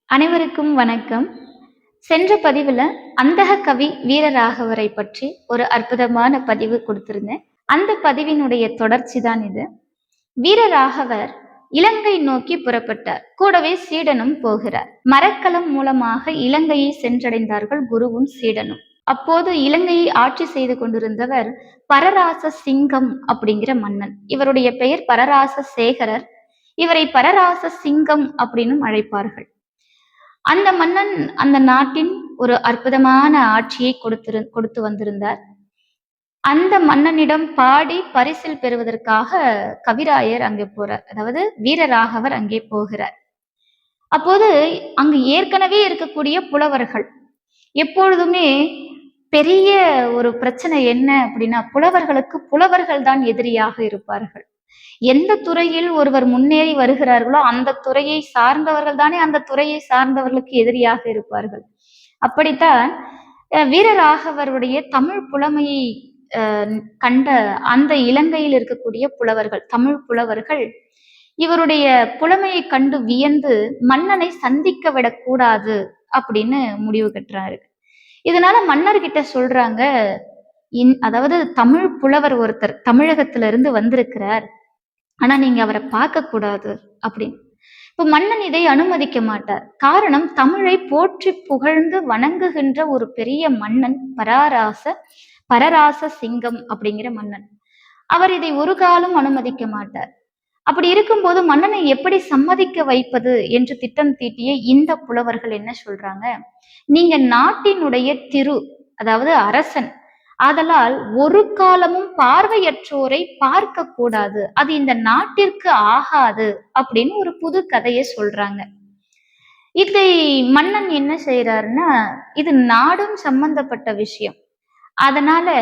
அனைவருக்கும் வணக்கம். சென்ற பதிவுல அந்தக கவி வீரராகவரை பற்றி ஒரு அற்புதமான பதிவு கொடுத்திருந்தேன். அந்த பதிவினுடைய தொடர்ச்சி தான் இது. வீரராகவர் இலங்கை நோக்கி புறப்பட்டார். கூடவே சீடனும் போகிறார். மரக்கலம் மூலமாக இலங்கையை சென்றடைந்தார்கள் குருவும் சீடனும். அப்போது இலங்கையை ஆட்சி செய்து கொண்டிருந்தவர் பரராச சிங்கம் அப்படிங்கிற மன்னன். இவருடைய பெயர் பரராச சேகரர். இவரை பரராச சிங்கம் அப்படின்னும் அழைப்பார்கள். அந்த மன்னன் அந்த நாட்டின் ஒரு அற்புதமான ஆட்சியை கொடுத்து வந்திருந்தார். அந்த மன்னனிடம் பாடி பரிசில் பெறுவதற்காக கவிராயர் அங்கே போறார். அதாவது வீரராகவர் அங்கே போகிறார். அப்போது அங்கு ஏற்கனவே இருக்கக்கூடிய புலவர்கள் எப்பொழுதுமே பெரிய ஒரு பிரச்சனை என்ன அப்படின்னா, புலவர்களுக்கு புலவர்கள் தான் எதிரியாக இருப்பார்கள். எந்த துறையில் ஒருவர் முன்னேறி வருகிறார்களோ அந்த துறையை சார்ந்தவர்கள் தானே அந்த துறையை சார்ந்தவர்களுக்கு எதிரியாக இருப்பார்கள். அப்படித்தான் வீரராகவருடைய தமிழ் புலமையை கண்ட அந்த இலங்கையில் இருக்கக்கூடிய புலவர்கள், தமிழ் புலவர்கள் இவருடைய புலமையை கண்டு வியந்து மன்னனை சந்திக்க விடக்கூடாது அப்படின்னு முடிவு கட்டுறாரு. இதனால மன்னர்கிட்ட சொல்றாங்க, அதாவது தமிழ் புலவர் ஒருத்தர் தமிழகத்திலிருந்து வந்திருக்கிறார், ஆனா நீங்க அவரை பார்க்க கூடாது அப்படின்னு. இப்ப மன்னன் இதை அனுமதிக்க மாட்டார். காரணம், தமிழை போற்றி புகழ்ந்து வணங்குகின்ற ஒரு பெரிய மன்னன் பரராச சிங்கம் அப்படிங்கிற மன்னன். அவர் இதை ஒரு காலம் அனுமதிக்க மாட்டார். அப்படி இருக்கும்போது மன்னனை எப்படி சம்மதிக்க வைப்பது என்று திட்டம் தீட்டிய இந்த புலவர்கள் என்ன சொல்றாங்க, நீங்க நாட்டினுடைய அதாவது அரசன், ஆதலால் ஒரு காலமும் பார்வையற்றோரை பார்க்க கூடாது, அது இந்த நாட்டிற்கு ஆகாது அப்படின்னு ஒரு புது கதையை சொல்றாங்க. இதை மன்னன் என்ன செய்யறாருன்னா, இது நாடும் சம்பந்தப்பட்ட விஷயம், அதனால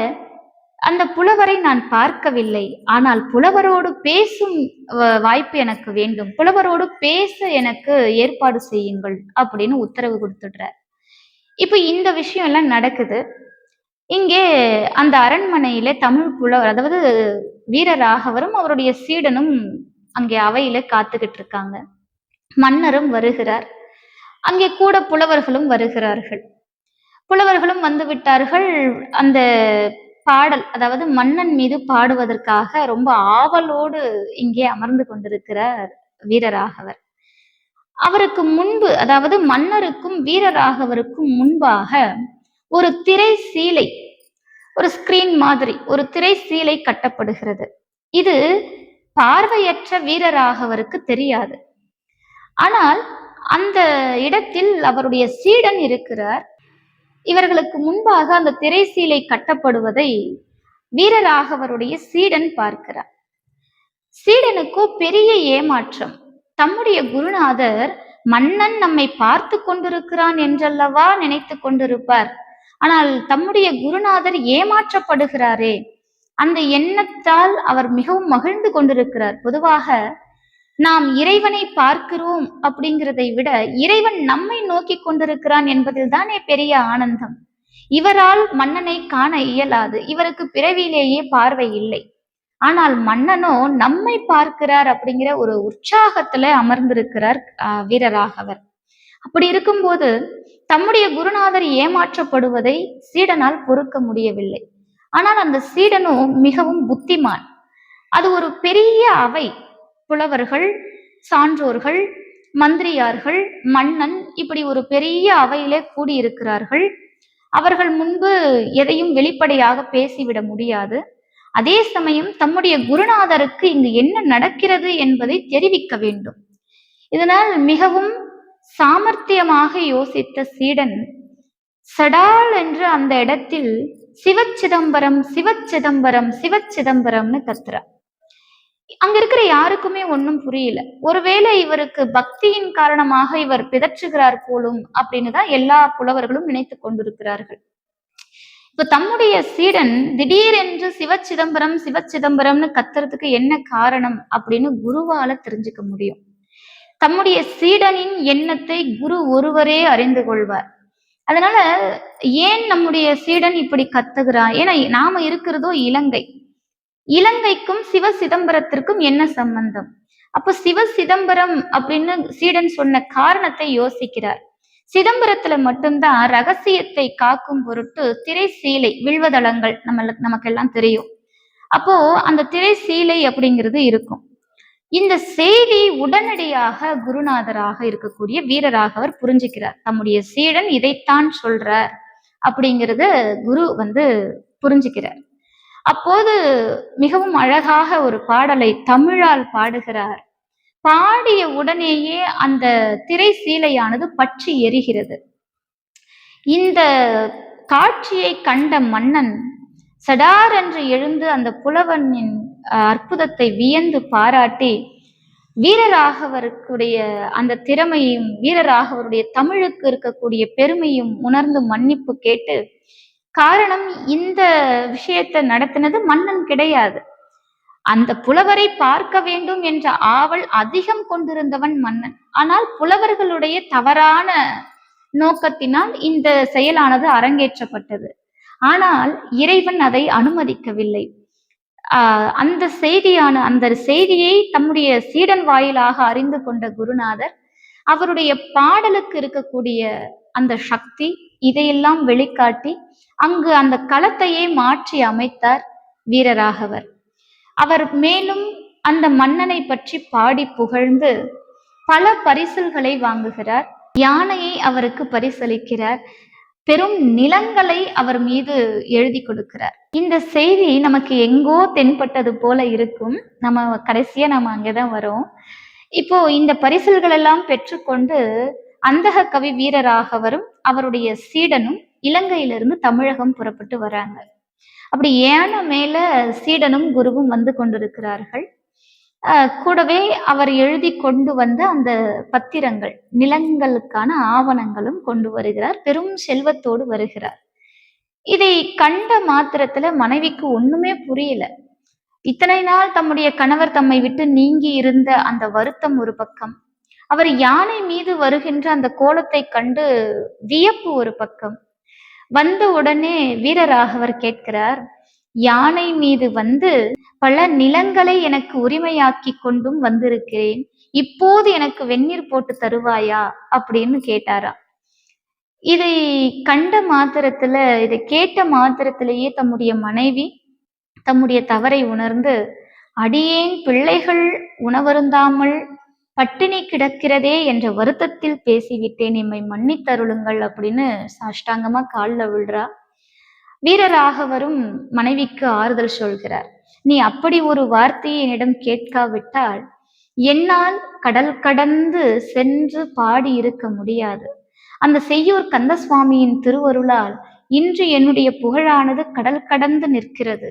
அந்த புலவரை நான் பார்க்கவில்லை, ஆனால் புலவரோடு பேசும் வாய்ப்பு எனக்கு வேண்டும், புலவரோடு பேச எனக்கு ஏற்பாடு செய்யுங்கள் அப்படின்னு உத்தரவு கொடுத்துடுறார். இப்ப இந்த விஷயம் எல்லாம் நடக்குது. இங்கே அந்த அரண்மனையில தமிழ் புலவர், அதாவது வீரராகவரும் அவருடைய சீடனும் அங்கே அவையில காத்துக்கிட்டு இருக்காங்க. மன்னரும் வருகிறார். அங்கே கூட புலவர்களும் வருகிறார்கள். புலவர்களும் வந்து விட்டார்கள். அந்த பாடல், அதாவது மன்னன் மீது பாடுவதற்காக ரொம்ப ஆவலோடு இங்கே அமர்ந்து கொண்டிருக்கிறார் வீரராகவர். அவருக்கு முன்பு, அதாவது மன்னருக்கும் வீரராகவருக்கும் முன்பாக ஒரு திரை சீலை, ஒரு ஸ்கிரீன் மாதிரி ஒரு திரை சீலை கட்டப்படுகிறது. இது பார்வையற்ற வீரராகவருக்கு தெரியாது. ஆனால் அந்த இடத்தில் அவருடைய சீடன் இருக்கிறார். இவர்களுக்கு முன்பாக அந்த திரை சீலை கட்டப்படுவதை வீரராகவருடைய சீடன் பார்க்கிறார். சீடனுக்கோ பெரிய ஏமாற்றம். தம்முடைய குருநாதர் மன்னன் நம்மை பார்த்து கொண்டிருக்கிறான் என்றல்லவா நினைத்து கொண்டிருப்பார், ஆனால் தம்முடைய குருநாதர் ஏமாற்றப்படுகிறாரே, அந்த எண்ணத்தால் அவர் மிகவும் மகிழ்ந்து கொண்டிருக்கிறார். பொதுவாக நாம் இறைவனை பார்க்கிறோம் அப்படிங்கிறதை விட இறைவன் நம்மை நோக்கி கொண்டிருக்கிறான் என்பதில் தானே பெரிய ஆனந்தம். இவரால் மன்னனை காண இயலாது, இவருக்கு பிறவியிலேயே பார்வை இல்லை, ஆனால் மன்னனோ நம்மை பார்க்கிறார் அப்படிங்கிற ஒரு உற்சாகத்துல அமர்ந்திருக்கிறார் வீரராகவர். அப்படி இருக்கும்போது தம்முடைய குருநாதர் ஏமாற்றப்படுவதை சீடனால் பொறுக்க முடியவில்லை. ஆனால் அந்த சீடனும் மிகவும் புத்திமான். அது ஒரு பெரிய அவை, புலவர்கள், சான்றோர்கள், மந்திரியார்கள், மன்னன், இப்படி ஒரு பெரிய அவையிலே கூடியிருக்கிறார்கள். அவர்கள் முன்பு எதையும் வெளிப்படையாக பேசிவிட முடியாது. அதே சமயம் தம்முடைய குருநாதருக்கு இங்கு என்ன நடக்கிறது என்பதை தெரிவிக்க வேண்டும். இதனால் மிகவும் சாமர்த்தியமாக யோசித்த சீடன் சடால் என்று அந்த இடத்தில் சிவச்சிதம்பரம் சிவச்சிதம்பரம் சிவச்சிதம்பரம்னு கத்துறார். அங்க இருக்கிற யாருக்குமே ஒன்னும் புரியல. ஒருவேளை இவருக்கு பக்தியின் காரணமாக இவர் பிதற்றுகிறார் போலும் அப்படின்னு தான் எல்லா புலவர்களும் நினைத்து கொண்டிருக்கிறார்கள். இப்ப தம்முடைய சீடன் திடீரென்று சிவச்சிதம்பரம் சிவச்சிதம்பரம்னு கத்துறதுக்கு என்ன காரணம் அப்படின்னு குருவால தெரிஞ்சுக்க முடியும். தம்முடைய சீடனின் எண்ணத்தை குரு ஒருவரே அறிந்து கொள்வார். அதனால ஏன் நம்முடைய சீடன் இப்படி கத்துகிறான், ஏன்னா நாம இருக்கிறதோ இலங்கை, இலங்கைக்கும் சிவ சிதம்பரத்திற்கும் என்ன சம்பந்தம், அப்ப சிவ சிதம்பரம் அப்படின்னு சீடன் சொன்ன காரணத்தை யோசிக்கிறார். சிதம்பரத்துல மட்டும்தான் ரகசியத்தை காக்கும் பொருட்டு திரை சீலை வில்வதளங்கள் நமக்கெல்லாம் தெரியும். அப்போ அந்த திரை சீலை அப்படிங்கிறது இருக்கும். இந்த செய்தி உடனடியாக குருநாதராக இருக்கக்கூடிய வீரராகவர் புரிஞ்சுக்கிறார். தம்முடைய சீடன் இதைத்தான் சொல்றார் அப்படிங்கிறத குரு புரிஞ்சுக்கிறார். அப்போது மிகவும் அழகாக ஒரு பாடலை தமிழால் பாடுகிறார். பாடிய உடனேயே அந்த திரை சீலையானது பற்றி எரிகிறது. இந்த காட்சியை கண்ட மன்னன் சடார் என்று எழுந்து அந்த புலவனின் அற்புதத்தை வியந்து பாராட்டி வீரராகவருடைய அந்த திறமையும் வீரராகவருடைய தமிழுக்கு இருக்கக்கூடிய பெருமையும் உணர்ந்து மன்னிப்பு கேட்டு, காரணம் இந்த விஷயத்தை நடத்தினது மன்னன் கிடையாது, அந்த புலவரை பார்க்க வேண்டும் என்ற ஆவல் அதிகம் கொண்டிருந்தவன் மன்னன். ஆனால் புலவர்களுடைய தவறான நோக்கத்தினால் இந்த செயலானது அரங்கேற்றப்பட்டது. ஆனால் இறைவன் அதை அனுமதிக்கவில்லை. அந்த செய்தியை தம்முடைய சீடன் வாயிலாக அறிந்து கொண்ட குருநாதர் அவருடைய பாடலுக்கு இருக்கக்கூடிய அந்த சக்தி இதையெல்லாம் வெளிக்காட்டி அங்கு அந்த களத்தையே மாற்றி அமைத்தார் வீரராகவர். அவர் மேலும் அந்த மன்னனை பற்றி பாடி புகழ்ந்து பல பரிசில்களை வாங்குகிறார். யானையை அவருக்கு பரிசளிக்கிறார். பெரும் நிலங்களை அவர் மீது எழுதி கொடுக்கிறார். இந்த செய்தி நமக்கு எங்கோ தென்பட்டது போல இருக்கும். கடைசியா நம்ம அங்கேதான் வரோம். இப்போ இந்த பரிசில்கள் எல்லாம் பெற்றுக்கொண்டு அந்தக கவி வீரராகவரும் அவருடைய சீடனும் இலங்கையிலிருந்து தமிழகம் புறப்பட்டு வராங்க. அப்படி யானை மேல சீடனும் குருவும் வந்து கொண்டிருக்கிறார்கள். கூடவே அவர் எழுதி கொண்டு வந்த அந்த பத்திரங்கள், நிலங்களுக்கான ஆவணங்களும் கொண்டு வருகிறார். பெரும் செல்வத்தோடு வருகிறார். இதை கண்ட மாத்திரத்துல மனைவிக்கு ஒண்ணுமே புரியல. இத்தனை நாள் தம்முடைய கணவர் தம்மை விட்டு நீங்கி இருந்த அந்த வருத்தம் ஒரு பக்கம், அவர் யானை மீது வருகின்ற அந்த கோலத்தை கண்டு வியப்பு ஒரு பக்கம். வந்த உடனே வீரராகவர் கேட்கிறார், யானை மீது பல நிலங்களை எனக்கு உரிமையாக்கி கொண்டும் வந்திருக்கிறேன், இப்போது எனக்கு வெந்நீர் போட்டு தருவாயா அப்படின்னு கேட்டாராம். இதை கண்ட மாத்திரத்துல, இதை கேட்ட மாத்திரத்திலேயே தம்முடைய மனைவி தம்முடைய தவறை உணர்ந்து, அடியேன் பிள்ளைகள் உணவருந்தாமல் பட்டினி கிடக்கிறதே என்ற வருத்தத்தில் பேசிவிட்டேன், எம்மை மன்னித்தருளுங்கள் அப்படின்னு சாஷ்டாங்கமா காலில் விழுறா. வீரராகவரும் மனைவிக்கு ஆறுதல் சொல்கிறார். நீ அப்படி ஒரு வார்த்தையை என்னிடம் கேட்காவிட்டால் என்னால் கடல் கடந்து சென்று பாடி இருக்க முடியாது. அந்த செய்யூர் கந்தசுவாமியின் திருவருளால் இன்று என்னுடைய புகழானது கடல் கடந்து நிற்கிறது.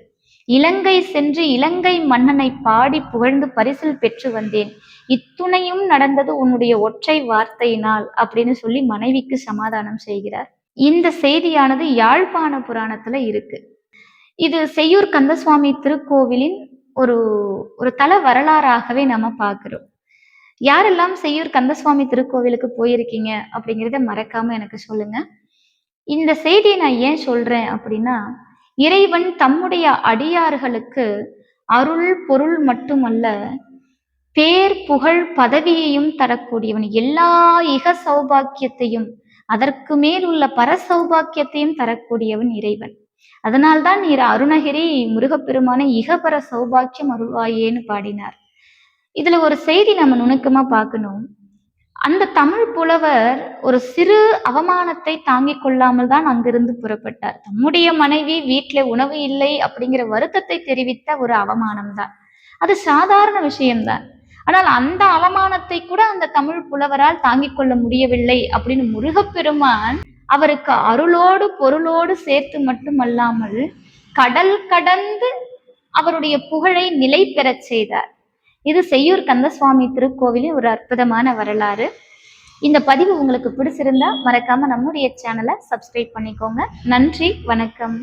இலங்கை சென்று இலங்கை மன்னனை பாடி புகழ்ந்து பரிசில் பெற்று வந்தேன். இத்துணையும் நடந்தது உன்னுடைய ஒற்றை வார்த்தையினால் அப்படின்னு சொல்லி மனைவிக்கு சமாதானம் செய்கிறார். இந்த செய்தியானது யாழ்ப்பாண புராணத்துல இருக்கு. இது செய்யூர் கந்தசுவாமி திருக்கோவிலின் ஒரு தல வரலாறாகவே நம்ம பார்க்கிறோம். யாரெல்லாம் செய்யூர் கந்தசுவாமி திருக்கோவிலுக்கு போயிருக்கீங்க அப்படிங்கிறத மறக்காம எனக்கு சொல்லுங்க. இந்த செய்தியை நான் ஏன் சொல்றேன் அப்படின்னா, இறைவன் தம்முடைய அடியார்களுக்கு அருள் பொருள் மட்டுமல்ல, பேர் புகழ் பதவியையும் தரக்கூடியவன், எல்லா இக சௌபாக்கியத்தையும் அதற்கு மேல் உள்ள பர சௌபாக்கியத்தையும் தரக்கூடியவன் இறைவன். அதனால்தான் நீர் அருணகிரி முருகப்பெருமான இகபர சௌபாக்கியம் அருள்வாயேன்னு பாடினார். இதுல ஒரு செய்தி நம்ம நுணுக்கமா பார்க்கணும். அந்த தமிழ் புலவர் ஒரு சிறு அவமானத்தை தாங்கிக் கொள்ளாமல் தான் அங்கிருந்து புறப்பட்டார். தம்முடைய மனைவி வீட்டுல உணவு இல்லை அப்படிங்கிற வருத்தத்தை தெரிவித்த ஒரு அவமானம் தான், அது சாதாரண விஷயம்தான். ஆனால் அந்த அவமானத்தை கூட அந்த தமிழ் புலவரால் தாங்கிக் கொள்ள முடியவில்லை அப்படின்னு முருகப்பெருமான் அவருக்கு அருளோடு பொருளோடு சேர்த்து மட்டுமல்லாமல் கடல் கடந்து அவருடைய புகழை நிலை பெறச் செய்தார். இது செய்யூர் கந்தசுவாமி திருக்கோவிலின் ஒரு அற்புதமான வரலாறு. இந்த பதிவு உங்களுக்கு பிடிச்சிருந்தா மறக்காம நம்முடைய சேனலை சப்ஸ்கிரைப் பண்ணிக்கோங்க. நன்றி, வணக்கம்.